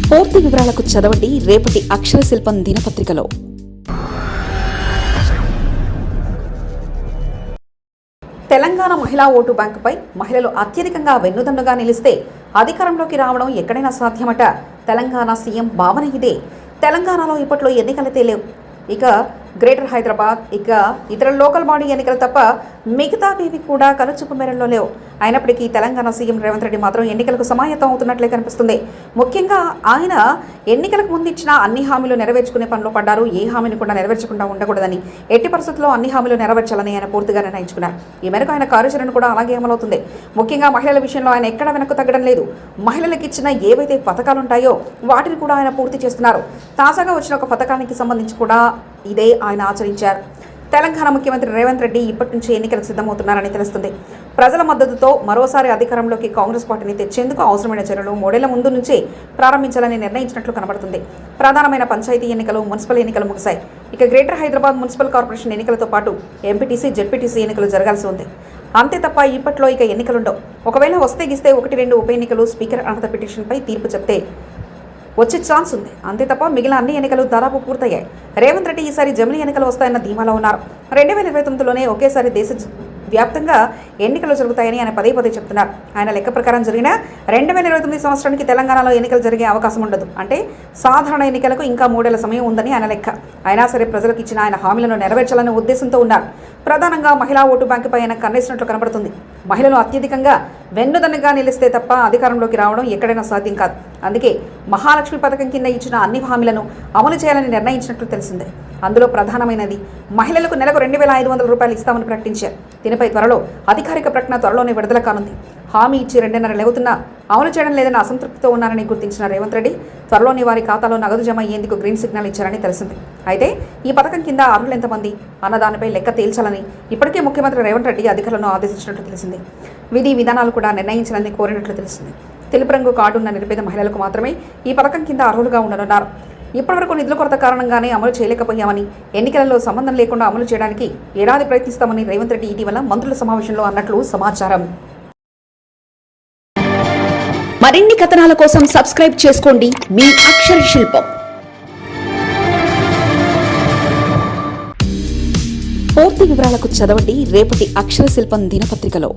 పూర్తి వివరాలకు చదవండి రేపటి అక్షర శిల్పం దినపత్రికలో. తెలంగాణ మహిళా ఓటు బ్యాంకుపై మహిళలు అత్యధికంగా వెన్నుదన్నుగా నిలిస్తే అధికారంలోకి రావడం ఎక్కడైనా సాధ్యమట తెలంగాణ సీఎం భావన ఇదే. తెలంగాణలో ఇప్పట్లో ఎన్నికలైతే లేవు. ఇక గ్రేటర్ హైదరాబాద్, ఇక ఇతర లోకల్ బాడీ ఎన్నికలు తప్ప మిగతావేవి కూడా కనుచూపు మేరల్లో లేవు. అయినప్పటికీ తెలంగాణ సీఎం రేవంత్ రెడ్డి మాత్రం ఎన్నికలకు సమాయత్తం అవుతున్నట్లే కనిపిస్తుంది. ముఖ్యంగా ఆయన ఎన్నికలకు ముందు ఇచ్చిన అన్ని హామీలు నెరవేర్చుకునే పనిలో పడ్డారు. ఏ హామీని కూడా నెరవేర్చకుండా ఉండకూడదని, ఎట్టి పరిస్థితుల్లో అన్ని హామీలు నెరవేర్చాలని ఆయన పూర్తిగా నిర్ణయించుకున్నారు. ఈ మేరకు ఆయన కార్యాచరణ కూడా అలాగే అమలవుతుంది. ముఖ్యంగా మహిళల విషయంలో ఆయన ఎక్కడ వెనక్కు తగ్గడం లేదు. మహిళలకు ఇచ్చిన ఏవైతే పథకాలుంటాయో వాటిని కూడా ఆయన పూర్తి చేస్తున్నారు. తాజాగా వచ్చిన ఒక పథకానికి సంబంధించి కూడా ఇదే ఆయన ఆచరించారు. తెలంగాణ ముఖ్యమంత్రి రేవంత్ రెడ్డి ఇప్పటి నుంచి ఎన్నికలకు సిద్ధమవుతున్నారని తెలుస్తుంది. ప్రజల మద్దతుతో మరోసారి అధికారంలోకి కాంగ్రెస్ పార్టీని తెచ్చేందుకు అవసరమైన చర్యలు 3 ఏళ్ల ముందు నుంచే ప్రారంభించాలని నిర్ణయించినట్లు కనబడుతుంది. ప్రధానమైన పంచాయతీ ఎన్నికలు, మున్సిపల్ ఎన్నికలు ముగిశాయి. ఇక గ్రేటర్ హైదరాబాద్ మున్సిపల్ కార్పొరేషన్ ఎన్నికలతో పాటు ఎంపీటీసీ, జెడ్పీటీసీ ఎన్నికలు జరగాల్సి ఉంది. అంతే తప్ప ఇప్పట్లో ఇక ఎన్నికలుండవు. ఒకవేళ వస్తే గిస్తే 1-2 ఉప ఎన్నికలు, స్పీకర్ అర్హత పిటిషన్పై తీర్పు చెప్తే వచ్చే ఛాన్స్ ఉంది. అంతే తప్ప మిగిలిన అన్ని ఎన్నికలు దాదాపు పూర్తయ్యాయి. రేవంత్ రెడ్డి ఈసారి జమిలీ ఎన్నికలు వస్తాయన్న ధీమాలో ఉన్నారు. 2029లోనే ఒకేసారి దేశ వ్యాప్తంగా ఎన్నికలు జరుగుతాయని ఆయన పదే చెప్తున్నారు. ఆయన లెక్క ప్రకారం జరిగిన 2029 సంవత్సరానికి తెలంగాణలో ఎన్నికలు జరిగే అవకాశం ఉండదు. అంటే సాధారణ ఎన్నికలకు ఇంకా 3 ఏళ్ల సమయం ఉందని ఆయన లెక్క. అయినా సరే ప్రజలకు ఇచ్చిన ఆయన హామీలను నెరవేర్చాలనే ఉద్దేశంతో ఉన్నారు. ప్రధానంగా మహిళా ఓటు బ్యాంకుపై ఆయన కన్నేసినట్లు కనబడుతుంది. మహిళలు అత్యధికంగా వెన్నుదన్నుగా నిలిస్తే తప్ప అధికారంలోకి రావడం ఎక్కడైనా సాధ్యం కాదు. అందుకే మహాలక్ష్మి పథకం కింద ఇచ్చిన అన్ని హామీలను అమలు చేయాలని నిర్ణయించినట్లు తెలిసిందే. అందులో ప్రధానమైనది మహిళలకు నెలకు 2,500 రూపాయలు ఇస్తామని ప్రకటించారు. దీనిపై త్వరలో అధికారిక ప్రకటన త్వరలోనే విడుదల కానుంది. హామీ ఇచ్చి 2.5 నెలవుతున్నా అమలు చేయడం లేదని అసంతృప్తితో ఉన్నారని గుర్తించిన రేవంత్ రెడ్డి త్వరలోనే వారి ఖాతాలో నగదు జమ అయ్యేందుకు గ్రీన్ సిగ్నల్ ఇచ్చారని తెలిసింది. అయితే ఈ పథకం కింద అర్హులు ఎంతమంది అన్న దానిపై లెక్క తేల్చాలని ఇప్పటికే ముఖ్యమంత్రి రేవంత్ రెడ్డి అధికారులను ఆదేశించినట్లు తెలిసింది. విధి విధానాలు కూడా నిర్ణయించాలని కోరినట్లు తెలిసింది. తెలుపు రంగు కార్డు ఉన్న నిరుపేద మహిళలకు మాత్రమే ఈ పథకం కింద అర్హులుగా ఉండనున్నారు. ఇప్పటివరకు నిధుల కొరత కారణంగానే అమలు చేయలేకపోయామని, ఎన్నికలలో సంబంధం లేకుండా అమలు చేయడానికి ఏడాది ప్రయత్నిస్తామని రేవంత్ రెడ్డి ఇటీవల మంత్రుల సమావేశంలో అన్నట్లు సమాచారం. మరిన్ని కథనాల కోసం సబ్స్క్రైబ్ చేసుకోండి మీ అక్షర శిల్పం. పూర్తి వివరాలకు చదవండి రేపటి అక్షర శిల్పం దినపత్రికలో.